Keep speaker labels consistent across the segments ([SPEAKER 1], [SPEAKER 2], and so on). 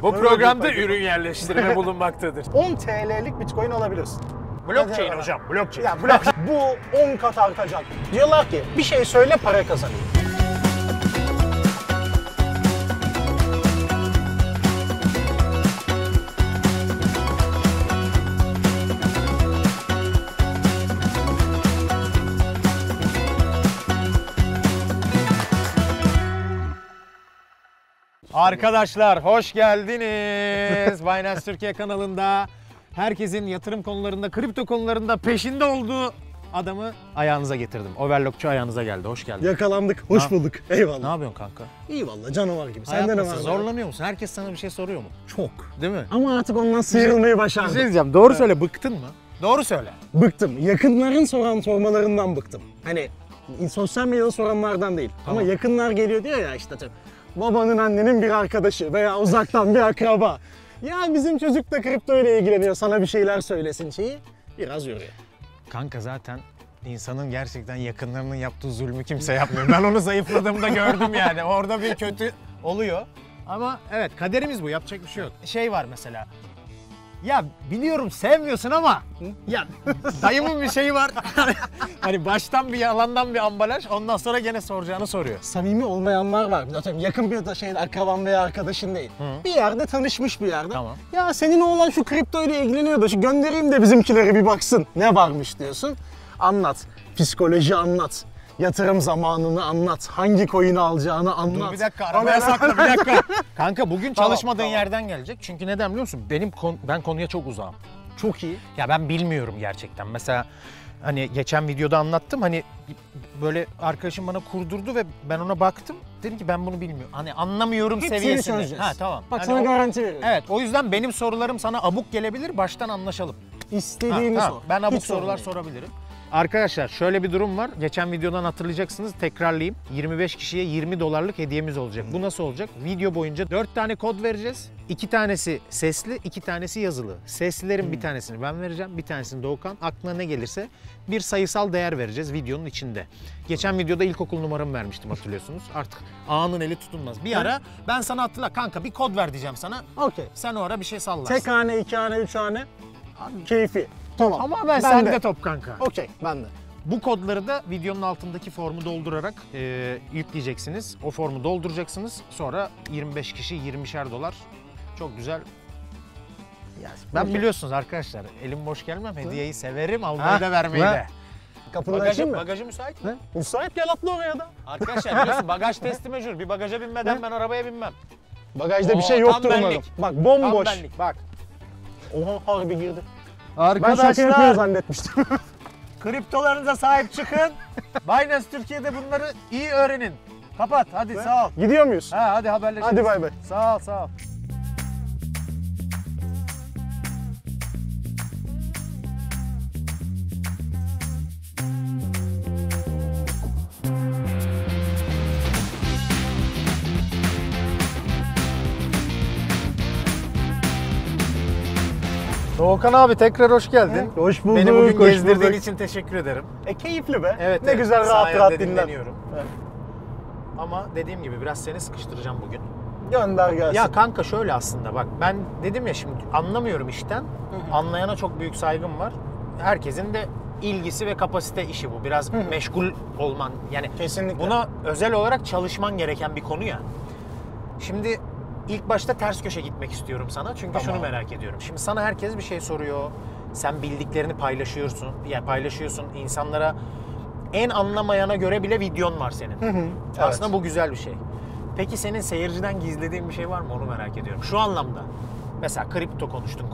[SPEAKER 1] Bu programda ürün yerleştirme bulunmaktadır.
[SPEAKER 2] 10 TL'lik Bitcoin alabilirsin.
[SPEAKER 1] Blockchain hocam, blockchain.
[SPEAKER 2] Ya bu 10 kat artacak. Diyorlar ki bir şey söyle para kazanayım.
[SPEAKER 1] Arkadaşlar hoş geldiniz. Binance Türkiye kanalında herkesin yatırım konularında, kripto konularında peşinde olduğu adamı ayağınıza getirdim. Overlockçu ayağınıza geldi. Hoş geldin.
[SPEAKER 2] Yakalandık. Hoş bulduk. Eyvallah.
[SPEAKER 1] Ne yapıyorsun kanka?
[SPEAKER 2] İyi valla canavar gibi.
[SPEAKER 1] Hayat
[SPEAKER 2] Sende ne
[SPEAKER 1] nasıl?
[SPEAKER 2] var?
[SPEAKER 1] Zorlanıyor musun? Herkes sana bir şey soruyor mu? Çok. Değil mi?
[SPEAKER 2] Ama artık ondan sıyrılmayı
[SPEAKER 1] Bir
[SPEAKER 2] başardım.
[SPEAKER 1] şey diyeceğim. Doğru söyle. Bıktın mı? Doğru söyle.
[SPEAKER 2] Bıktım. Yakınların sormalarından bıktım. Hani sosyal medyada soranlardan değil.
[SPEAKER 1] Tamam.
[SPEAKER 2] Ama yakınlar geliyor diyor ya işte babanın annenin bir arkadaşı veya uzaktan bir akraba. Ya bizim çocuk da kripto ile ilgileniyor, sana bir şeyler söylesin şeyi biraz yoruyor.
[SPEAKER 1] Kanka zaten insanın gerçekten yakınlarının yaptığı zulmü kimse yapmıyor. Ben onu zayıfladığımda gördüm yani. Orada bir kötü oluyor. Ama evet kaderimiz bu. Yapacak bir şey yok. Şey var mesela. Ya biliyorum sevmiyorsun ama ya dayımın bir şeyi var. Hani baştan bir yalandan bir ambalaj, ondan sonra gene soracağını soruyor.
[SPEAKER 2] Samimi olmayanlar var. Zaten yakın bir akraban veya arkadaşın değil. Bir yerde tanışmış bir yerde.
[SPEAKER 1] Tamam.
[SPEAKER 2] Ya senin oğlan şu kripto ile ilgileniyordu. Şu göndereyim de bizimkileri bir baksın. Ne varmış diyorsun. Anlat. Psikoloji anlat. Yatırım zamanını anlat. Hangi coin'i alacağını anlat.
[SPEAKER 1] Dur bir dakika, arabaya sakla bir dakika. Kanka bugün
[SPEAKER 2] Tamam,
[SPEAKER 1] çalışmadığın
[SPEAKER 2] tamam.
[SPEAKER 1] yerden gelecek. Çünkü neden biliyor musun? Ben konuya çok uzağım.
[SPEAKER 2] Çok iyi.
[SPEAKER 1] Ya ben bilmiyorum gerçekten. Mesela hani geçen videoda anlattım, hani böyle arkadaşım bana kurdurdu ve ben ona baktım. Dedim ki ben bunu bilmiyorum. Hani anlamıyorum
[SPEAKER 2] Hepsini
[SPEAKER 1] seviyesinde.
[SPEAKER 2] çözeceğiz.
[SPEAKER 1] Ha tamam.
[SPEAKER 2] Bak
[SPEAKER 1] Hani
[SPEAKER 2] sana garanti veriyorum.
[SPEAKER 1] Evet, o yüzden benim sorularım sana abuk gelebilir. Baştan anlaşalım.
[SPEAKER 2] İstediğini
[SPEAKER 1] Ha,
[SPEAKER 2] sor.
[SPEAKER 1] ben abuk
[SPEAKER 2] Hiç sorun
[SPEAKER 1] sorular
[SPEAKER 2] değil.
[SPEAKER 1] sorabilirim. Arkadaşlar şöyle bir durum var. Geçen videodan hatırlayacaksınız. Tekrarlayayım. 25 kişiye 20 dolarlık hediyemiz olacak. Bu nasıl olacak? Video boyunca 4 tane kod vereceğiz. 2 tanesi sesli, 2 tanesi yazılı. Seslilerin bir tanesini ben vereceğim, bir tanesini Doğukan. Aklına ne gelirse bir sayısal değer vereceğiz videonun içinde. Geçen videoda ilkokul numaramı vermiştim, hatırlıyorsunuz. Artık ağanın eli tutulmaz. Bir ara ben sana hatırla kanka bir kod ver diyeceğim sana.
[SPEAKER 2] Okey.
[SPEAKER 1] Sen o ara bir şey sallarsın.
[SPEAKER 2] Tek hane, 2 hane, 3 hane. Keyfi. Tamam.
[SPEAKER 1] Ama
[SPEAKER 2] Ben
[SPEAKER 1] sende
[SPEAKER 2] de.
[SPEAKER 1] top kanka.
[SPEAKER 2] Okey, ben de.
[SPEAKER 1] Bu kodları da videonun altındaki formu doldurarak yükleyeceksiniz. O formu dolduracaksınız. Sonra 25 kişi 20'şer dolar. Çok güzel. Ben
[SPEAKER 2] Okey.
[SPEAKER 1] biliyorsunuz arkadaşlar, elim boş gelmem. Hediyeyi severim, almayı da vermeyi
[SPEAKER 2] ve-
[SPEAKER 1] de.
[SPEAKER 2] Kapını açayım mı?
[SPEAKER 1] Bagajı müsait mi?
[SPEAKER 2] Müsait, gel atla oraya da.
[SPEAKER 1] Arkadaşlar biliyorsun bagaj testi meşhur. Bir bagaja binmeden ben arabaya binmem.
[SPEAKER 2] Bagajda bir
[SPEAKER 1] Oo,
[SPEAKER 2] şey
[SPEAKER 1] tam
[SPEAKER 2] yoktur umarım.
[SPEAKER 1] benlik.
[SPEAKER 2] Bak
[SPEAKER 1] Tam
[SPEAKER 2] bomboş.
[SPEAKER 1] benlik bak.
[SPEAKER 2] Oha harbi girdi. Ben şaka yapıyor
[SPEAKER 1] Arkadaşlar
[SPEAKER 2] zannetmiştim.
[SPEAKER 1] kriptolarınıza sahip çıkın. Binance Türkiye'de bunları iyi öğrenin. Kapat hadi sağ ol.
[SPEAKER 2] Gidiyor muyuz?
[SPEAKER 1] Ha hadi haberleşelim.
[SPEAKER 2] Hadi bay bay.
[SPEAKER 1] Sağ ol sağ ol. Doğukan abi tekrar hoş geldin.
[SPEAKER 2] Hoş bulduk.
[SPEAKER 1] Beni bugün
[SPEAKER 2] hoş
[SPEAKER 1] gezdirdiğin
[SPEAKER 2] bulduk.
[SPEAKER 1] için teşekkür ederim.
[SPEAKER 2] Keyifli be.
[SPEAKER 1] Evet,
[SPEAKER 2] Ne güzel rahat
[SPEAKER 1] sayende
[SPEAKER 2] rahat dinlen.
[SPEAKER 1] dinleniyorum. Ama dediğim gibi biraz seni sıkıştıracağım bugün.
[SPEAKER 2] Gönder gelsin.
[SPEAKER 1] Ya kanka şöyle aslında bak, ben dedim ya şimdi anlamıyorum işten. Anlayana çok büyük saygım var. Herkesin de ilgisi ve kapasite işi bu. Biraz meşgul olman. Yani
[SPEAKER 2] Kesinlikle.
[SPEAKER 1] buna özel olarak çalışman gereken bir konu ya. Şimdi ilk başta ters köşe gitmek istiyorum sana. Çünkü
[SPEAKER 2] Tamam.
[SPEAKER 1] şunu merak ediyorum. Şimdi sana herkes bir şey soruyor. Sen bildiklerini paylaşıyorsun. Yani paylaşıyorsun insanlara. En anlamayana göre bile videon var senin. Aslında bu güzel bir şey. Peki senin seyirciden gizlediğin bir şey var mı, onu merak ediyorum. Şu anlamda. Mesela kripto konuştun.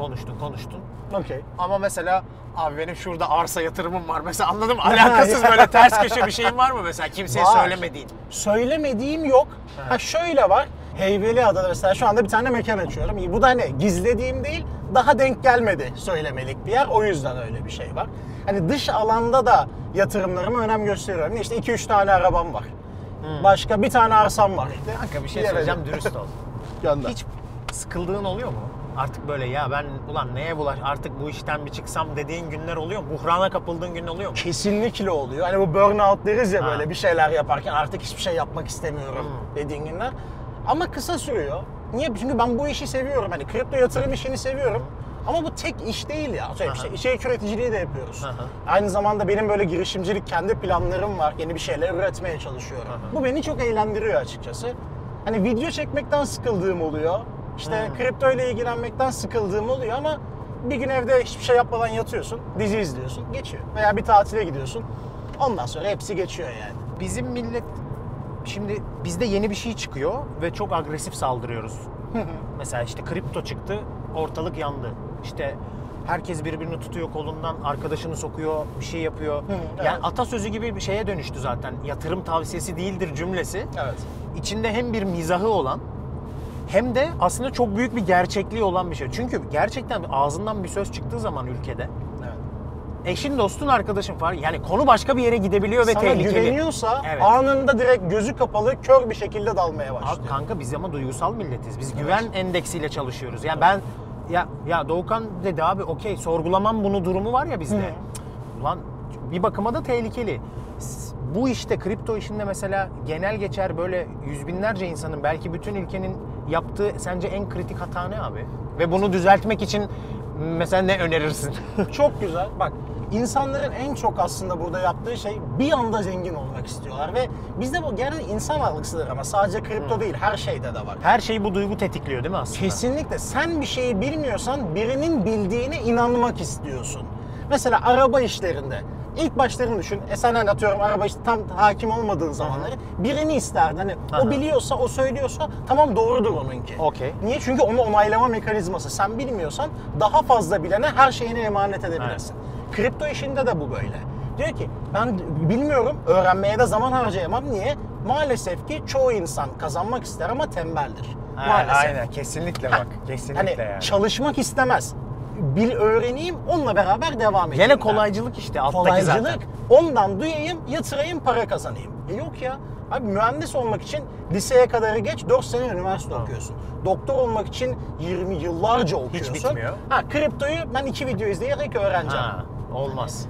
[SPEAKER 2] Okey.
[SPEAKER 1] Ama mesela abi benim şurada arsa yatırımım var. Mesela anladın mı? Alakasız böyle ters köşe bir şeyin var mı mesela kimseye
[SPEAKER 2] Var.
[SPEAKER 1] söylemediğin?
[SPEAKER 2] Söylemediğim yok. Ha şöyle var. Heybeliada'da mesela şu anda bir tane mekan açıyorum. Bu da ne? Gizlediğim değil, daha denk gelmedi söylemelik bir yer. O yüzden öyle bir şey var. Hani dış alanda da yatırımlarıma önem gösteriyorum. İşte 2-3 tane arabam var. Başka bir tane arsam var.
[SPEAKER 1] Kanka bir şey
[SPEAKER 2] Bir yere-
[SPEAKER 1] söyleyeceğim, dürüst ol.
[SPEAKER 2] Gönder.
[SPEAKER 1] Hiç sıkıldığın oluyor mu? Artık böyle ya ben ulan neye artık bu işten bir çıksam dediğin günler oluyor mu? Buhrana kapıldığın gün oluyor mu?
[SPEAKER 2] Kesinlikle oluyor. Hani bu burnout deriz ya,
[SPEAKER 1] Ha.
[SPEAKER 2] böyle bir şeyler yaparken artık hiçbir şey yapmak istemiyorum dediğin günler. Ama kısa sürüyor. Niye? Çünkü ben bu işi seviyorum. Hani kripto yatırım işini seviyorum. Ama bu tek iş değil ya. İşte içerik üreticiliği de yapıyoruz. Aynı zamanda benim böyle girişimcilik kendi planlarım var. Yeni bir şeyler üretmeye çalışıyorum. Bu beni çok eğlendiriyor açıkçası. Hani video çekmekten sıkıldığım oluyor. İşte kripto ile ilgilenmekten sıkıldığım oluyor ama bir gün evde hiçbir şey yapmadan yatıyorsun, dizi izliyorsun, geçiyor. Veya bir tatile gidiyorsun. Ondan sonra hepsi geçiyor yani.
[SPEAKER 1] Bizim millet şimdi bizde yeni bir şey çıkıyor ve çok agresif saldırıyoruz. Mesela işte kripto çıktı, ortalık yandı. İşte herkes birbirini tutuyor kolundan, arkadaşını sokuyor, bir şey yapıyor. Yani atasözü gibi bir şeye dönüştü zaten. Yatırım tavsiyesi değildir cümlesi.
[SPEAKER 2] Evet.
[SPEAKER 1] İçinde hem bir mizahı olan hem de aslında çok büyük bir gerçekliği olan bir şey. Çünkü gerçekten ağzından bir söz çıktığı zaman ülkede eşin, dostun, arkadaşın falan yani konu başka bir yere gidebiliyor ve
[SPEAKER 2] sana
[SPEAKER 1] tehlikeli.
[SPEAKER 2] Sana güveniyorsa
[SPEAKER 1] evet.
[SPEAKER 2] Anında direkt gözü kapalı kör bir şekilde dalmaya başlıyor.
[SPEAKER 1] Abi kanka biz ama duygusal milletiz. Biz güven endeksiyle çalışıyoruz. Yani ben ya Doğukan dedi abi okey sorgulamam bunu durumu var ya bizde. Ulan bir bakıma da tehlikeli. Bu işte kripto işinde mesela genel geçer böyle yüz binlerce insanın belki bütün ülkenin yaptığı sence en kritik hata ne abi? Ve bunu düzeltmek için mesela ne önerirsin?
[SPEAKER 2] Çok güzel. Bak insanların en çok aslında burada yaptığı şey bir anda zengin olmak istiyorlar ve bizde bu genel insan algısıdır ama sadece kripto değil her şeyde de var.
[SPEAKER 1] Her şey bu duygu tetikliyor değil mi aslında?
[SPEAKER 2] Kesinlikle. Sen bir şeyi bilmiyorsan birinin bildiğine inanmak istiyorsun. Mesela araba işlerinde. İlk başlarını düşün. Sen hani atıyorum araba işte tam hakim olmadığın zamanları birini isterdin. Hani o biliyorsa, o söylüyorsa tamam doğrudur onunki.
[SPEAKER 1] Okey.
[SPEAKER 2] Niye? Çünkü onu onaylama mekanizması. Sen bilmiyorsan daha fazla bilene her şeyini emanet edebilirsin. Kripto işinde de bu böyle. Diyor ki ben bilmiyorum, öğrenmeye de zaman harcayamam. Niye? Maalesef ki çoğu insan kazanmak ister ama tembeldir. Maalesef.
[SPEAKER 1] Aynen kesinlikle bak. Kesinlikle
[SPEAKER 2] Hani
[SPEAKER 1] yani.
[SPEAKER 2] çalışmak istemez. Öğreneyim, onunla beraber devam edeyim.
[SPEAKER 1] Gene kolaycılık işte alttaki zaten.
[SPEAKER 2] Kolaycılık. Ondan duyayım, yatırayım, para kazanayım. Yok ya. Abi mühendis olmak için liseye kadar geç 4 sene üniversite okuyorsun. Doktor olmak için 20 yıllarca okuyorsun.
[SPEAKER 1] Hiç bitmiyor.
[SPEAKER 2] Kriptoyu ben 2 video izleyerek öğreneceğim.
[SPEAKER 1] Olmaz.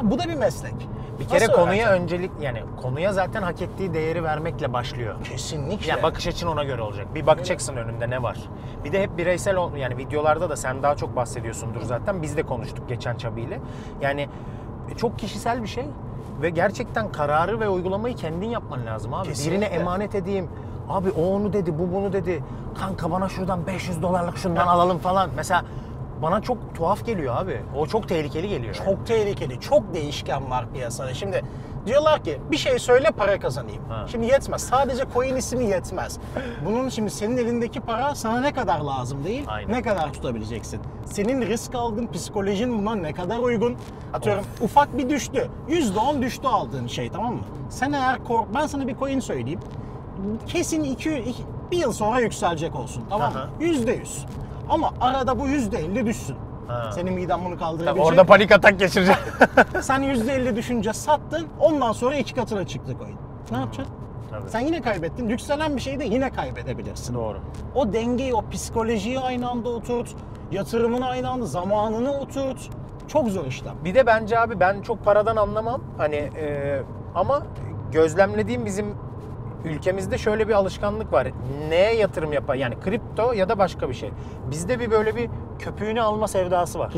[SPEAKER 2] Bu da bir meslek.
[SPEAKER 1] Bir kere
[SPEAKER 2] Nasıl
[SPEAKER 1] konuya
[SPEAKER 2] öğreneceğim?
[SPEAKER 1] öncelik yani konuya zaten hak ettiği değeri vermekle başlıyor.
[SPEAKER 2] Kesinlikle.
[SPEAKER 1] Yani bakış açın ona göre olacak. Bir bakacaksın önünde ne var. Bir de hep bireysel yani videolarda da sen daha çok bahsediyorsundur zaten. Biz de konuştuk geçen Çabi ile. Yani çok kişisel bir şey ve gerçekten kararı ve uygulamayı kendin yapman lazım abi.
[SPEAKER 2] Kesinlikle.
[SPEAKER 1] Birine emanet edeyim. Abi o onu dedi, bu bunu dedi. Kanka bana şuradan $500 şundan alalım falan. Mesela bana çok tuhaf geliyor abi. O çok tehlikeli geliyor.
[SPEAKER 2] Çok tehlikeli, çok değişken var piyasada. Şimdi diyorlar ki bir şey söyle para kazanayım. Şimdi yetmez. Sadece coin ismi yetmez. Bunun şimdi senin elindeki para sana ne kadar lazım değil, ne kadar tutabileceksin. Senin risk aldığın psikolojin buna ne kadar uygun. Atıyorum ufak bir düştü. %10 düştü aldığın şey, tamam mı? Sen eğer ben sana bir coin söyleyeyim. Kesin bir yıl sonra yükselecek olsun, tamam mı? %100. Ama arada bu %50 düşsün. Senin miden bunu kaldırabilecek.
[SPEAKER 1] Orada panik atak geçireceksin.
[SPEAKER 2] Sen %50 düşünce sattın, ondan sonra 2 katına çıktı coin. Ne yapacaksın?
[SPEAKER 1] Tabii.
[SPEAKER 2] Sen yine kaybettin. Yükselen bir şeyde yine kaybedebilirsin.
[SPEAKER 1] Doğru.
[SPEAKER 2] O dengeyi, o psikolojiyi aynı anda oturt. Yatırımını aynı anda, zamanını oturt. Çok zor işlem.
[SPEAKER 1] Bir de bence abi ben çok paradan anlamam. Hani ama gözlemlediğim bizim ülkemizde şöyle bir alışkanlık var. Neye yatırım yapar? Yani kripto ya da başka bir şey. Bizde bir böyle bir köpüğünü alma sevdası var.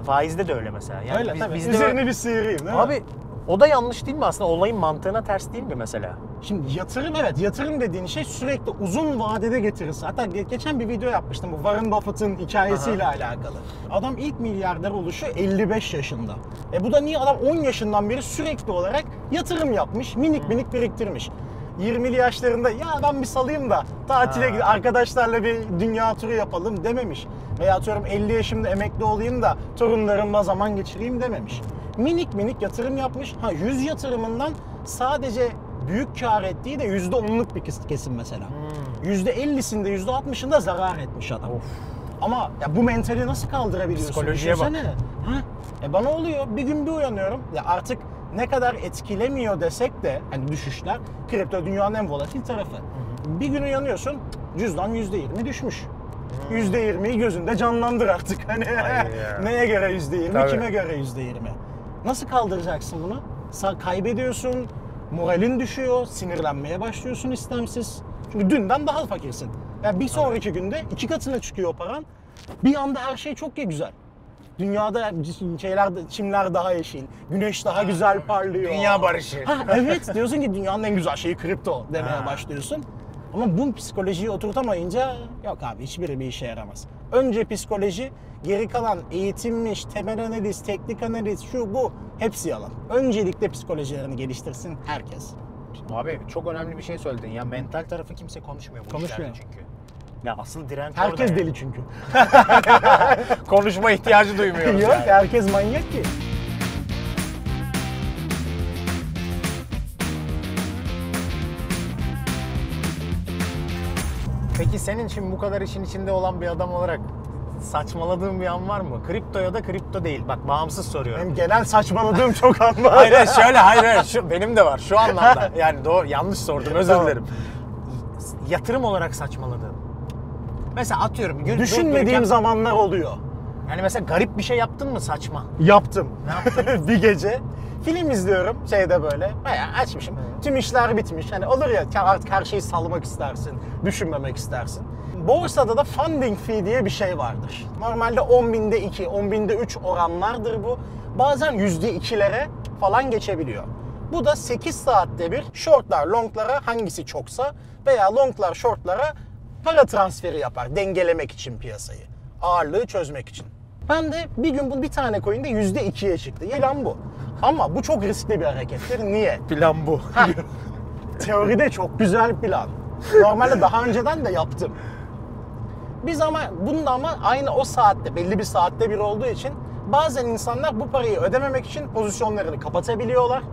[SPEAKER 1] Faizde de öyle mesela. Yani
[SPEAKER 2] Öyle tabii.
[SPEAKER 1] bizde
[SPEAKER 2] Üzerini bir sıyırayım değil mi?
[SPEAKER 1] Abi o da yanlış değil mi aslında? Olayın mantığına ters değil mi mesela?
[SPEAKER 2] Şimdi yatırım, evet, yatırım dediğin şey sürekli uzun vadede getirirse. Hatta geçen bir video yapmıştım bu Warren Buffett'ın hikayesiyle alakalı. Adam ilk milyarder oluşu 55 yaşında. Bu da niye? Adam 10 yaşından beri sürekli olarak yatırım yapmış, minik minik biriktirmiş. 20'li yaşlarında ya ben bir salayım da tatile gidip arkadaşlarla bir dünya turu yapalım dememiş. Veya atıyorum 50 yaşımda emekli olayım da torunlarımla zaman geçireyim dememiş. Minik minik yatırım yapmış. 100 yatırımından sadece büyük kar ettiği de %10'luk bir kesim mesela. %50'sinde, %60'ında zarar etmiş adam. Ama ya bu mentali nasıl kaldırabiliyorsun?
[SPEAKER 1] Psikolojiye bak.
[SPEAKER 2] Bana oluyor. Bir gün bir uyanıyorum. Ya artık ne kadar etkilemiyor desek de hani düşüşler, kripto dünyanın en volatil tarafı. Bir gün uyanıyorsun, cüzdan %20 düşmüş. %20'yi gözünde canlandır artık. Hani neye göre %20,
[SPEAKER 1] Tabii.
[SPEAKER 2] kime göre %20? Nasıl kaldıracaksın bunu? Kaybediyorsun, moralin düşüyor, sinirlenmeye başlıyorsun istemsiz. Çünkü dünden daha fakirsin. Yani bir sonraki günde 2 katına çıkıyor paran. Bir anda her şey çok güzel. Dünyada şeyler, çimler daha yeşil, güneş daha güzel parlıyor.
[SPEAKER 1] Dünya barışı.
[SPEAKER 2] Ha, evet, diyorsun ki dünyanın en güzel şeyi kripto demeye başlıyorsun. Ama bu psikolojiyi oturtamayınca yok abi, hiçbiri bir işe yaramaz. Önce psikoloji, geri kalan eğitimmiş, temel analiz, teknik analiz, şu bu hepsi yalan. Öncelikle psikolojilerini geliştirsin herkes.
[SPEAKER 1] Abi çok önemli bir şey söyledin ya. Mental tarafı kimse konuşmuyor bu
[SPEAKER 2] Konuşmuyor.
[SPEAKER 1] işlerde çünkü. Ya asıl direnç
[SPEAKER 2] Herkes
[SPEAKER 1] orada
[SPEAKER 2] deli
[SPEAKER 1] yani.
[SPEAKER 2] çünkü.
[SPEAKER 1] Konuşma ihtiyacı duymuyoruz
[SPEAKER 2] Yok,
[SPEAKER 1] yani.
[SPEAKER 2] herkes manyak ki.
[SPEAKER 1] Peki senin şimdi bu kadar işin içinde olan bir adam olarak saçmaladığın bir an var mı? Kripto ya da kripto değil. Bak bağımsız soruyorum.
[SPEAKER 2] Benim genel saçmaladığım çok an var.
[SPEAKER 1] Hayır şöyle hayır şu benim de var şu anlamda. Yani doğru yanlış sordum özür
[SPEAKER 2] Tamam.
[SPEAKER 1] dilerim. Yatırım olarak saçmaladığım. Mesela atıyorum gün
[SPEAKER 2] Düşünmediğim
[SPEAKER 1] dururken-
[SPEAKER 2] zamanlar oluyor.
[SPEAKER 1] Yani mesela garip bir şey yaptın mı saçma?
[SPEAKER 2] Yaptım.
[SPEAKER 1] Ne yaptın?
[SPEAKER 2] Bir gece film izliyorum şeyde böyle. Bayağı açmışım. Tüm işler bitmiş. Hani olur ya, artık her şeyi salmak istersin. Düşünmemek istersin. Borsada da funding fee diye bir şey vardır. Normalde 10.000'de 2, 10.000'de 3 oranlardır bu. Bazen %2'lere falan geçebiliyor. Bu da 8 saatte bir shortlar longlara hangisi çoksa veya longlar shortlara para transferi yapar dengelemek için piyasayı. Ağırlığı çözmek için. Ben de bir gün bu bir tane coin'de %2'ye çıktı. Plan bu. Ama bu çok riskli bir harekettir. Niye?
[SPEAKER 1] Plan bu.
[SPEAKER 2] Teoride çok güzel plan. Normalde daha önceden de yaptım. Biz ama aynı o saatte, belli bir saatte bir olduğu için bazen insanlar bu parayı ödememek için pozisyonlarını kapatabiliyorlar.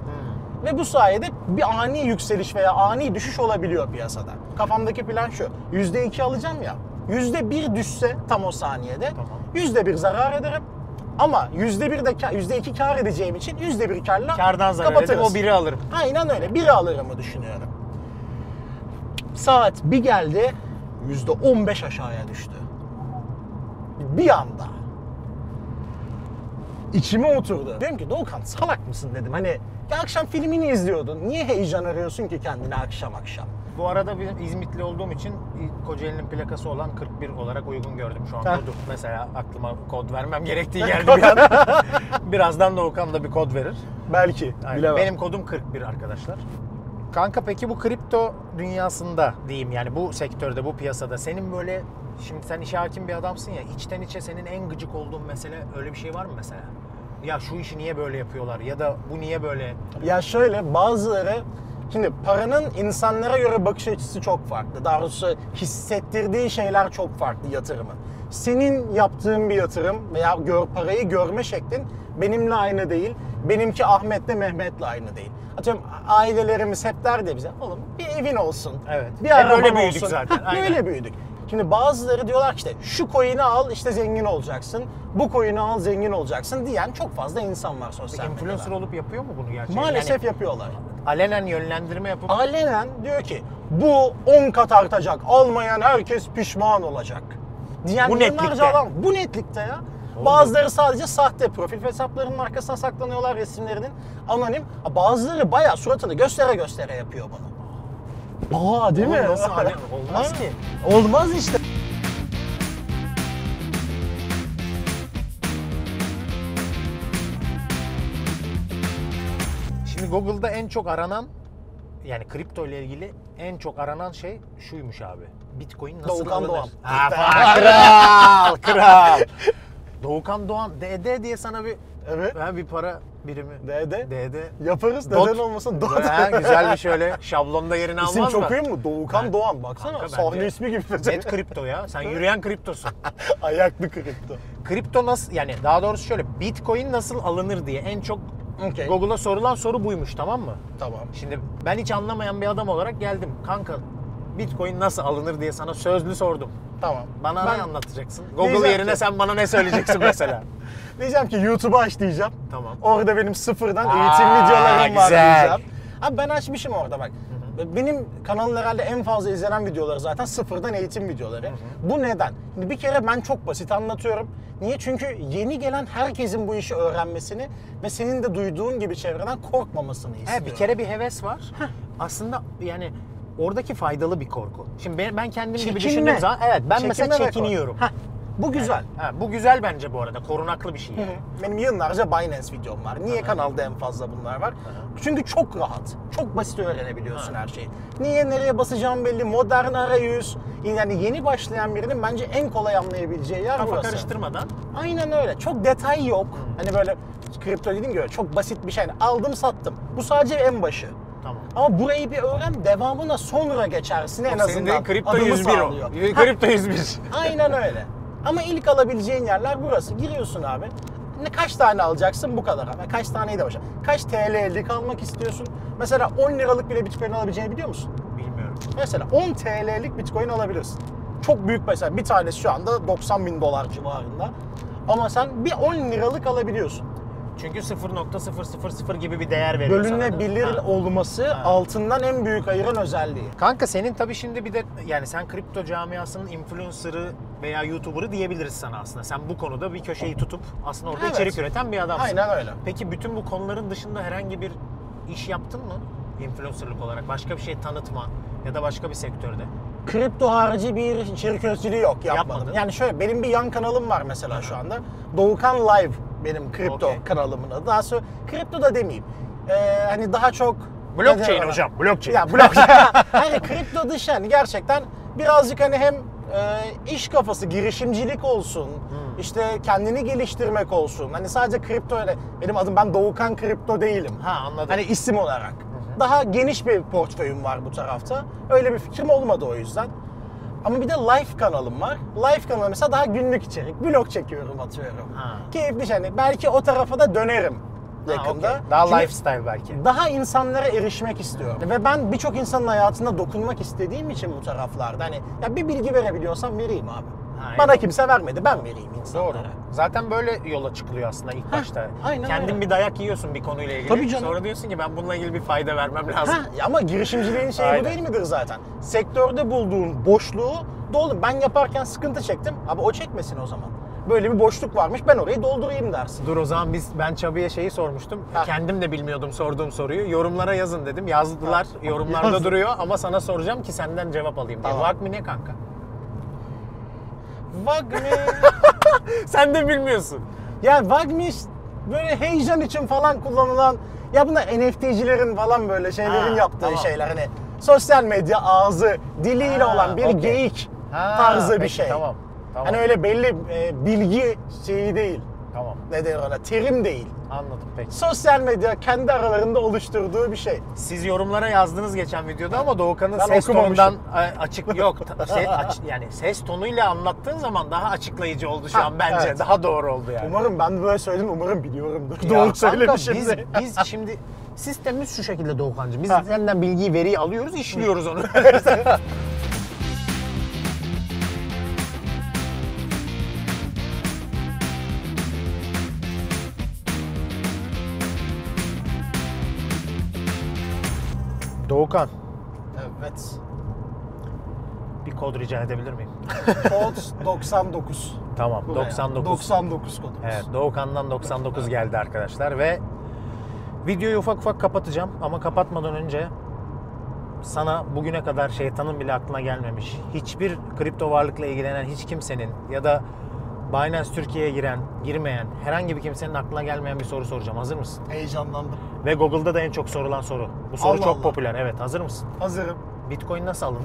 [SPEAKER 2] Ve bu sayede bir ani yükseliş veya ani düşüş olabiliyor piyasada. Kafamdaki plan şu: %2 alacağım ya, %1 düşse tam o saniyede,
[SPEAKER 1] Tamam.
[SPEAKER 2] %1 zarar ederim. Ama %2 kar edeceğim için %1 karla
[SPEAKER 1] Kardan zarar edip
[SPEAKER 2] kapatırız.
[SPEAKER 1] o biri alırım.
[SPEAKER 2] Aynen öyle. Biri alırımı düşünüyorum. Saat bir geldi, %15 aşağıya düştü. Bir anda. İçime oturdu. Dedim ki Doğukan, salak mısın dedim. Hani ya akşam filmini izliyordun. Niye heyecan arıyorsun ki kendine akşam akşam?
[SPEAKER 1] Bu arada bir İzmitli olduğum için Kocaeli'nin plakası olan 41 olarak uygun gördüm şu an
[SPEAKER 2] Heh.
[SPEAKER 1] kodu. Mesela aklıma kod vermem gerektiği geldi bir an. Birazdan Doğukan da bir kod verir.
[SPEAKER 2] Belki.
[SPEAKER 1] Aynen.
[SPEAKER 2] Bilemem.
[SPEAKER 1] Benim kodum 41 arkadaşlar. Kanka peki bu kripto dünyasında diyeyim, yani bu sektörde, bu piyasada senin böyle, şimdi sen işe hakim bir adamsın ya, içten içe senin en gıcık olduğun mesele, öyle bir şey var mı mesela? Ya şu işi niye böyle yapıyorlar ya da bu niye böyle?
[SPEAKER 2] Ya şöyle, bazıları, şimdi paranın insanlara göre bakış açısı çok farklı. Daha doğrusu hissettirdiği şeyler çok farklı yatırımı. Senin yaptığın bir yatırım veya parayı görme şeklin benimle aynı değil. Benimki Ahmet'le Mehmet'le aynı değil. Atıyorum ailelerimiz hep derdi bize, oğlum bir evin olsun,
[SPEAKER 1] Evet.
[SPEAKER 2] bir
[SPEAKER 1] Hep
[SPEAKER 2] araban
[SPEAKER 1] öyle büyüdük
[SPEAKER 2] olsun.
[SPEAKER 1] zaten,
[SPEAKER 2] Heh,
[SPEAKER 1] aynen.
[SPEAKER 2] böyle büyüdük. Şimdi bazıları diyorlar ki işte şu coin'i al işte zengin olacaksın, bu coin'i al zengin olacaksın diyen çok fazla insan var sosyal medyada.
[SPEAKER 1] Influencer olup yapıyor mu bunu gerçekten?
[SPEAKER 2] Maalesef
[SPEAKER 1] Yani
[SPEAKER 2] yapıyorlar.
[SPEAKER 1] alenen yönlendirme yapıp
[SPEAKER 2] Alenen diyor ki bu 10 kat artacak, almayan herkes pişman olacak diyen
[SPEAKER 1] Bu
[SPEAKER 2] milyonlarca
[SPEAKER 1] netlikte.
[SPEAKER 2] adam. Bu netlikte ya. Bazıları sadece sahte profil hesaplarının arkasına saklanıyorlar, resimlerinin anonim. Bazıları bayağı suratını göstere göstere yapıyor bunu. Aa, değil mi?
[SPEAKER 1] Oğlum nasıl olmaz
[SPEAKER 2] Ha?
[SPEAKER 1] ki?
[SPEAKER 2] Olmaz işte.
[SPEAKER 1] Şimdi Google'da en çok aranan, yani kripto ile ilgili en çok aranan şey şuymuş abi. Bitcoin nasıl
[SPEAKER 2] Doğukan
[SPEAKER 1] alınır?
[SPEAKER 2] Doğan.
[SPEAKER 1] Kral, kral. Doğukan Doğan, DD diye sana bir
[SPEAKER 2] Evet.
[SPEAKER 1] bir para birimi.
[SPEAKER 2] DD.
[SPEAKER 1] DD.
[SPEAKER 2] Yaparız.
[SPEAKER 1] Dot.
[SPEAKER 2] Neden olmasın? Dot.
[SPEAKER 1] Güzel bir şöyle şablonda yerini almaz
[SPEAKER 2] İsim
[SPEAKER 1] mı?
[SPEAKER 2] çok iyi mi? Doğukan Doğan. Baksana.
[SPEAKER 1] Kanka
[SPEAKER 2] Sahne
[SPEAKER 1] bence
[SPEAKER 2] ismi gibi.
[SPEAKER 1] Net kripto ya. Sen yürüyen kriptosun.
[SPEAKER 2] Ayaklı kripto.
[SPEAKER 1] Kripto nasıl, yani daha doğrusu şöyle, Bitcoin nasıl alınır diye en çok
[SPEAKER 2] Okey.
[SPEAKER 1] Google'a sorulan soru buymuş, tamam mı?
[SPEAKER 2] Tamam.
[SPEAKER 1] Şimdi ben hiç anlamayan bir adam olarak geldim. Kanka Bitcoin nasıl alınır diye sana sözlü sordum.
[SPEAKER 2] Tamam.
[SPEAKER 1] Bana
[SPEAKER 2] Ben
[SPEAKER 1] ne anlatacaksın? Google
[SPEAKER 2] diyeceğim
[SPEAKER 1] yerine
[SPEAKER 2] ki-
[SPEAKER 1] sen bana ne söyleyeceksin mesela?
[SPEAKER 2] Diyeceğim ki YouTube'u aç diyeceğim.
[SPEAKER 1] Tamam.
[SPEAKER 2] Orada benim sıfırdan
[SPEAKER 1] Aa,
[SPEAKER 2] eğitim videolarım var
[SPEAKER 1] güzel.
[SPEAKER 2] diyeceğim. Abi ben açmışım orada bak. Benim kanalın herhalde en fazla izlenen videoları zaten sıfırdan eğitim videoları. Bu neden? Şimdi bir kere ben çok basit anlatıyorum. Niye? Çünkü yeni gelen herkesin bu işi öğrenmesini ve senin de duyduğun gibi çevreden korkmamasını istiyorum.
[SPEAKER 1] Bir kere bir heves var. Aslında yani Oradaki faydalı bir korku. Şimdi ben kendim gibi
[SPEAKER 2] Çekinme.
[SPEAKER 1] düşündüğüm zaman evet ben mesela
[SPEAKER 2] Çekinme ve
[SPEAKER 1] çekiniyorum.
[SPEAKER 2] korku. Bu güzel.
[SPEAKER 1] Ha, bu güzel bence bu arada. Korunaklı bir şey. Yani.
[SPEAKER 2] Benim yıllarca Binance videom var. Niye kanalda en fazla bunlar var? Çünkü çok rahat. Çok basit öğrenebiliyorsun her şeyi. Niye nereye basacağım belli. Modern arayüz. Yani yeni başlayan birinin bence en kolay anlayabileceği yer
[SPEAKER 1] Kafa
[SPEAKER 2] burası.
[SPEAKER 1] karıştırmadan.
[SPEAKER 2] Aynen öyle. Çok detay yok. Hani böyle kripto dediğim gibi çok basit bir şey. Yani aldım sattım. Bu sadece en başı.
[SPEAKER 1] Tamam.
[SPEAKER 2] Ama burayı bir öğren, devamına sonra geçersin en
[SPEAKER 1] Senin
[SPEAKER 2] azından.
[SPEAKER 1] dediğin kripto
[SPEAKER 2] adımı
[SPEAKER 1] 101 o.
[SPEAKER 2] sağlıyor.
[SPEAKER 1] Kripto 101.
[SPEAKER 2] Aynen öyle. Ama ilk alabileceğin yerler burası. Giriyorsun abi. Kaç tane alacaksın? Bu kadar abi. Kaç taneyi de başla. Kaç TL'lik almak istiyorsun? Mesela 10 liralık bile Bitcoin alabileceğini biliyor musun?
[SPEAKER 1] Bilmiyorum.
[SPEAKER 2] Mesela 10 TL'lik Bitcoin alabilirsin. Çok büyük mesela. Bir tanesi şu anda 90 bin dolar civarında. Ama sen bir 10 liralık alabiliyorsun.
[SPEAKER 1] Çünkü 0.000 gibi bir değer veriyor sana.
[SPEAKER 2] Bölünebilir
[SPEAKER 1] Ha.
[SPEAKER 2] olması altından en büyük ayıran özelliği.
[SPEAKER 1] Kanka senin tabii şimdi bir de yani sen kripto camiasının influencer'ı veya YouTuber'ı diyebiliriz sana aslında. Sen bu konuda bir köşeyi tutup aslında orada
[SPEAKER 2] Evet.
[SPEAKER 1] içerik üreten bir adamsın.
[SPEAKER 2] Aynen öyle.
[SPEAKER 1] Peki bütün bu konuların dışında herhangi bir iş yaptın mı? Influencer'lık olarak başka bir şey tanıtma ya da başka bir sektörde.
[SPEAKER 2] Kripto harici bir içerik üreticiliği yok, yapmadım.
[SPEAKER 1] Yapmadın.
[SPEAKER 2] Yani şöyle benim bir yan kanalım var mesela şu anda. Doğukan Live benim kripto
[SPEAKER 1] Okey.
[SPEAKER 2] kanalımın adı. Daha sonra kripto da demeyeyim. Hani daha çok...
[SPEAKER 1] Blockchain hocam, blockchain.
[SPEAKER 2] Ya blockchain. Hani kripto dışı hani gerçekten birazcık hani hem iş kafası, girişimcilik olsun, işte kendini geliştirmek olsun. Hani sadece kripto öyle. Benim adım ben Doğukan Kripto değilim.
[SPEAKER 1] Ha, anladım.
[SPEAKER 2] Hani isim olarak. Daha geniş bir portföyüm var bu tarafta. Öyle bir fikrim olmadı o yüzden. Ama bir de live kanalım var. Live kanalı mesela daha günlük içerik. Vlog çekiyorum, atıyorum.
[SPEAKER 1] Ha.
[SPEAKER 2] Keyifli şey. Yani belki o tarafa da dönerim yakında.
[SPEAKER 1] Ha, okey. Daha
[SPEAKER 2] Çünkü
[SPEAKER 1] lifestyle belki.
[SPEAKER 2] daha insanlara erişmek istiyorum. Ve ben birçok insanın hayatına dokunmak istediğim için bu taraflarda hani ya bir bilgi verebiliyorsam vereyim abi.
[SPEAKER 1] Ha,
[SPEAKER 2] Bana
[SPEAKER 1] evet.
[SPEAKER 2] kimse vermedi, ben vereyim insanlara.
[SPEAKER 1] Doğru. Zaten böyle yola çıkılıyor aslında ilk başta.
[SPEAKER 2] aynen
[SPEAKER 1] Kendin
[SPEAKER 2] öyle.
[SPEAKER 1] bir dayak yiyorsun bir konuyla ilgili.
[SPEAKER 2] Tabii canım.
[SPEAKER 1] Sonra diyorsun ki ben bununla ilgili bir fayda vermem lazım.
[SPEAKER 2] Ama girişimciliğin şeyi
[SPEAKER 1] Aynen.
[SPEAKER 2] bu değil midir zaten? Sektörde bulduğun boşluğu doldur. Ben yaparken sıkıntı çektim. Abi o çekmesin o zaman. Böyle bir boşluk varmış, ben orayı doldurayım dersin.
[SPEAKER 1] Dur o zaman ben Çabi'ye şeyi sormuştum.
[SPEAKER 2] Ha.
[SPEAKER 1] Kendim de bilmiyordum sorduğum soruyu. Yorumlara yazın dedim. Yazdılar.
[SPEAKER 2] Ha.
[SPEAKER 1] Yorumlarda
[SPEAKER 2] Yazın.
[SPEAKER 1] duruyor ama sana soracağım ki senden cevap alayım diye.
[SPEAKER 2] Tamam.
[SPEAKER 1] Vakmi ne kanka?
[SPEAKER 2] Vagmi.
[SPEAKER 1] Sen de bilmiyorsun.
[SPEAKER 2] Ya Vagmi böyle heyecan için falan kullanılan, ya bunlar NFT'cilerin falan böyle şeylerin
[SPEAKER 1] Ha,
[SPEAKER 2] yaptığı
[SPEAKER 1] tamam.
[SPEAKER 2] şeyler. Hani sosyal medya ağzı, diliyle
[SPEAKER 1] Ha,
[SPEAKER 2] olan bir
[SPEAKER 1] okey.
[SPEAKER 2] geyik
[SPEAKER 1] Ha,
[SPEAKER 2] tarzı bir
[SPEAKER 1] peki,
[SPEAKER 2] şey.
[SPEAKER 1] Tamam. Tamam.
[SPEAKER 2] Hani öyle belli bilgi şeyi değil.
[SPEAKER 1] Tamam.
[SPEAKER 2] Ne denir ona? Terim değil.
[SPEAKER 1] Anladım peki.
[SPEAKER 2] Sosyal medya kendi aralarında oluşturduğu bir şey.
[SPEAKER 1] Siz yorumlara yazdınız geçen videoda ama Doğukan'ın
[SPEAKER 2] Ben
[SPEAKER 1] ses
[SPEAKER 2] okumamışım.
[SPEAKER 1] tonundan açık yok. Yani ses tonuyla anlattığın zaman daha açıklayıcı oldu şu
[SPEAKER 2] Ha,
[SPEAKER 1] an bence.
[SPEAKER 2] evet.
[SPEAKER 1] Daha doğru oldu yani.
[SPEAKER 2] Umarım ben böyle söyledim, umarım biliyorumdur.
[SPEAKER 1] Ya
[SPEAKER 2] Doğru
[SPEAKER 1] kanka,
[SPEAKER 2] söylemişim.
[SPEAKER 1] biz şimdi sistemimiz şu şekilde Doğukancığım. Biz
[SPEAKER 2] Ha.
[SPEAKER 1] senden bilgiyi, veriyi alıyoruz, işliyoruz onu. Doğukan,
[SPEAKER 2] Evet.
[SPEAKER 1] bir kod rica edebilir miyim?
[SPEAKER 2] Kod 99.
[SPEAKER 1] Tamam,
[SPEAKER 2] Buraya.
[SPEAKER 1] 99.
[SPEAKER 2] 99 kodumuz.
[SPEAKER 1] Evet, Doğukan'dan 99 geldi arkadaşlar ve videoyu ufak ufak kapatacağım ama kapatmadan önce sana bugüne kadar şeytanın bile aklına gelmemiş, hiçbir kripto varlıkla ilgilenen hiç kimsenin ya da Binance Türkiye'ye girmeyen herhangi bir kimsenin aklına gelmeyen bir soru soracağım. Hazır mısın?
[SPEAKER 2] Heyecanlandım.
[SPEAKER 1] Ve Google'da da en çok sorulan soru. Bu soru
[SPEAKER 2] Allah
[SPEAKER 1] çok
[SPEAKER 2] Allah.
[SPEAKER 1] popüler. Evet, hazır mısın?
[SPEAKER 2] Hazırım.
[SPEAKER 1] Bitcoin nasıl alınır?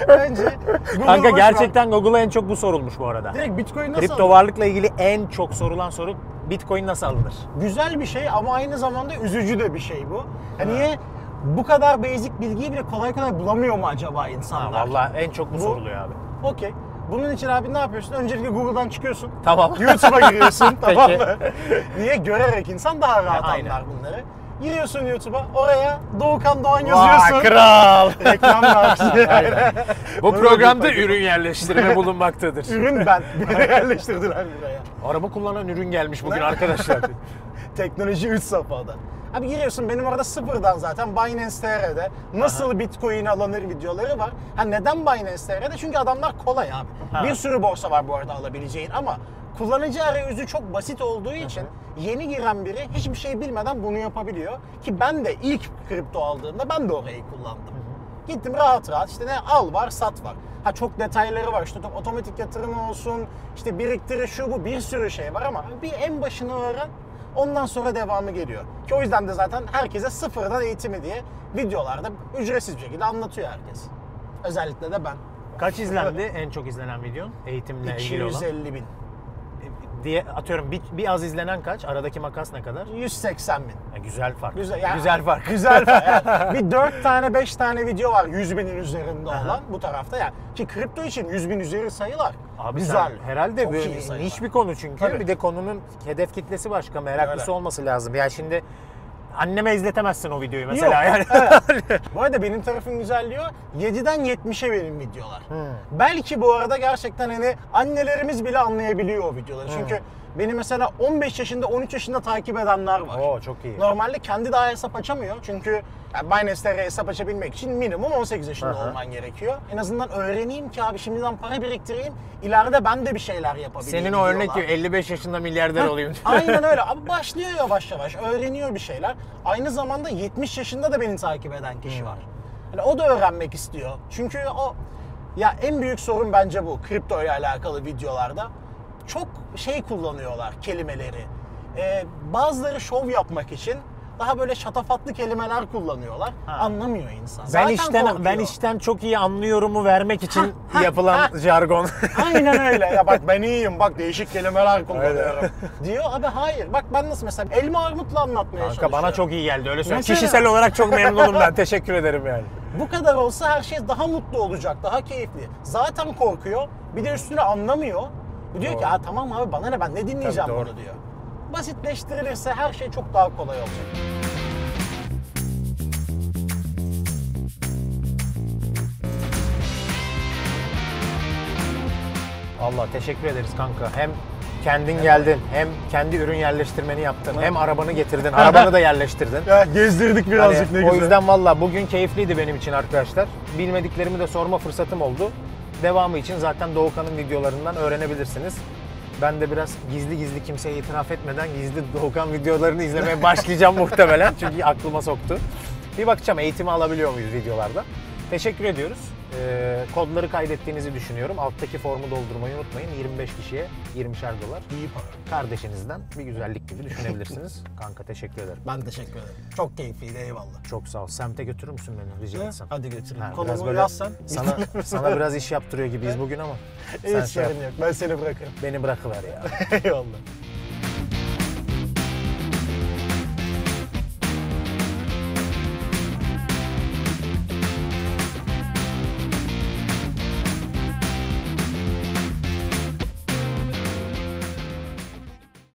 [SPEAKER 2] Önce
[SPEAKER 1] Kanka gerçekten Google'a en çok bu sorulmuş bu arada.
[SPEAKER 2] direkt Bitcoin nasıl
[SPEAKER 1] Kripto varlıkla ilgili en çok sorulan soru Bitcoin nasıl alınır?
[SPEAKER 2] Güzel bir şey ama aynı zamanda üzücü de bir şey bu. Hani niye bu kadar basic bilgiyi bile kolay kolay bulamıyor mu acaba
[SPEAKER 1] Ha,
[SPEAKER 2] insanlar?
[SPEAKER 1] vallahi en çok bu soruluyor abi.
[SPEAKER 2] Okey. Bunun için abi ne yapıyorsun? Öncelikle Google'dan çıkıyorsun.
[SPEAKER 1] Tamam.
[SPEAKER 2] YouTube'a giriyorsun. Tamam
[SPEAKER 1] Peki.
[SPEAKER 2] mı? Niye? Görerek insan daha rahat
[SPEAKER 1] Aynen.
[SPEAKER 2] anlar bunları. Giriyorsun YouTube'a. Oraya Doğukan Doğan yazıyorsun.
[SPEAKER 1] Vay kral!
[SPEAKER 2] Reklam var.
[SPEAKER 1] Aynen. Bu
[SPEAKER 2] Böyle
[SPEAKER 1] programda
[SPEAKER 2] bir-
[SPEAKER 1] ürün yerleştirme bulunmaktadır.
[SPEAKER 2] Ürün ben. Beni yerleştirdiler buraya.
[SPEAKER 1] Araba kullanan ürün gelmiş bugün arkadaşlar.
[SPEAKER 2] Teknoloji 3 safhada. Abi giriyorsun, benim orada sıfırdan zaten Binance TR'de nasıl Bitcoin alınır videoları var. Ha neden Binance TR'de? Çünkü adamlar kolay abi.
[SPEAKER 1] Ha.
[SPEAKER 2] Bir sürü borsa var bu arada alabileceğin ama kullanıcı arayüzü çok basit olduğu için yeni giren biri hiçbir şey bilmeden bunu yapabiliyor. Ki ben de ilk kripto aldığımda ben de orayı kullandım. Gittim rahat rahat işte ne al var sat var. Ha çok detayları var işte otomatik yatırım olsun, işte biriktiri şu bu bir sürü şey var ama bir en başını öğren, ondan sonra devamı geliyor. Ki o yüzden de zaten herkese sıfırdan eğitimi diye videolarda ücretsiz bir şekilde anlatıyor herkes. Özellikle de ben.
[SPEAKER 1] Kaç izlendi en çok izlenen videon eğitimle ilgili olan?
[SPEAKER 2] 250 bin.
[SPEAKER 1] Diye atıyorum bir az izlenen kaç? Aradaki makas ne kadar?
[SPEAKER 2] 180 bin.
[SPEAKER 1] Güzel fark.
[SPEAKER 2] Güzel,
[SPEAKER 1] güzel fark.
[SPEAKER 2] Güzel fark. Yani bir 4 tane 5 tane video var 100 binin üzerinde olan bu tarafta yani. Ki kripto için 100 bin üzeri sayılar.
[SPEAKER 1] Abi
[SPEAKER 2] güzel.
[SPEAKER 1] Herhalde
[SPEAKER 2] Çok
[SPEAKER 1] böyle
[SPEAKER 2] iyi sayılar.
[SPEAKER 1] niş bir konu çünkü.
[SPEAKER 2] Tabii.
[SPEAKER 1] Bir de konunun hedef kitlesi başka. Meraklısı
[SPEAKER 2] Öyle.
[SPEAKER 1] olması lazım. Yani şimdi anneme izletemezsin o videoyu mesela.
[SPEAKER 2] Yok,
[SPEAKER 1] Yani.
[SPEAKER 2] evet. Bu arada benim tarafım güzelliyor. 7'den 70'e benim videolar. Belki bu arada gerçekten hani annelerimiz bile anlayabiliyor o videoları. Çünkü beni mesela 15 yaşında 13 yaşında takip edenler var.
[SPEAKER 1] Oo çok iyi.
[SPEAKER 2] Normalde kendi daha hesap açamıyor. Çünkü yani Binance'te hesap açabilmek için minimum 18 yaşında olman gerekiyor. En azından öğreneyim ki abi şimdiden para biriktireyim. İleride ben de bir şeyler yapabileyim.
[SPEAKER 1] Senin o örnek
[SPEAKER 2] diyorlar.
[SPEAKER 1] gibi 55 yaşında milyarder olayım.
[SPEAKER 2] Aynen öyle. Abi başlıyor yavaş yavaş. Öğreniyor bir şeyler. Aynı zamanda 70 yaşında da beni takip eden kişi var. Yani o da öğrenmek istiyor. Çünkü o ya en büyük sorun bence bu kripto ile alakalı videolarda. Çok şey kullanıyorlar kelimeleri. Bazıları şov yapmak için daha böyle şatafatlı kelimeler kullanıyorlar. Anlamıyor insan.
[SPEAKER 1] Ben işten çok iyi anlıyorumu vermek için yapılan jargon.
[SPEAKER 2] Aynen öyle. Ya bak ben iyiyim. Bak değişik kelimeler kullanıyorum. Diyor abi hayır. Bak ben nasıl mesela elma armutla anlatmaya çalışıyorum.
[SPEAKER 1] Bana çok iyi geldi öyle söyleyeyim.
[SPEAKER 2] Mesela-
[SPEAKER 1] Kişisel olarak çok memnunum ben. Teşekkür ederim yani.
[SPEAKER 2] Bu kadar olsa her şey daha mutlu olacak, daha keyifli. Zaten korkuyor. Bir de üstüne anlamıyor. Bu diyor ki "Aa, tamam abi bana ne ben ne dinleyeceğim
[SPEAKER 1] Tabii, doğru.
[SPEAKER 2] bunu" diyor. Basitleştirilirse her şey çok daha kolay olacak.
[SPEAKER 1] Allah teşekkür ederiz kanka. Hem kendin geldin, hem kendi ürün yerleştirmeni yaptın, hem arabanı getirdin, arabanı da yerleştirdin.
[SPEAKER 2] Ya gezdirdik birazcık
[SPEAKER 1] Hani o yüzden valla bugün keyifliydi benim için arkadaşlar. Bilmediklerimi de sorma fırsatım oldu. Devamı için zaten Doğukan'ın videolarından öğrenebilirsiniz. Ben de biraz gizli gizli kimseye itiraf etmeden gizli Doğukan videolarını izlemeye başlayacağım muhtemelen. Çünkü aklıma soktu. Bir bakacağım eğitimi alabiliyor muyuz videolarda. Teşekkür ediyoruz. Kodları kaydettiğinizi düşünüyorum. Alttaki formu doldurmayı unutmayın. 25 kişiye 20'şer dolar.
[SPEAKER 2] İyi para.
[SPEAKER 1] Kardeşinizden bir güzellik gibi düşünebilirsiniz. Kanka teşekkür ederim.
[SPEAKER 2] Ben teşekkür ederim. Çok keyifliydi eyvallah.
[SPEAKER 1] Çok sağ ol. Semte götürür müsün beni rica etsem?
[SPEAKER 2] Hadi götürün.
[SPEAKER 1] Ha, biraz
[SPEAKER 2] Konumu
[SPEAKER 1] böyle
[SPEAKER 2] yazsan.
[SPEAKER 1] sana biraz iş yaptırıyor gibiyiz bugün ama.
[SPEAKER 2] Hiç sorun yok. Ben seni bırakırım.
[SPEAKER 1] Beni bırakıver ya.
[SPEAKER 2] Eyvallah.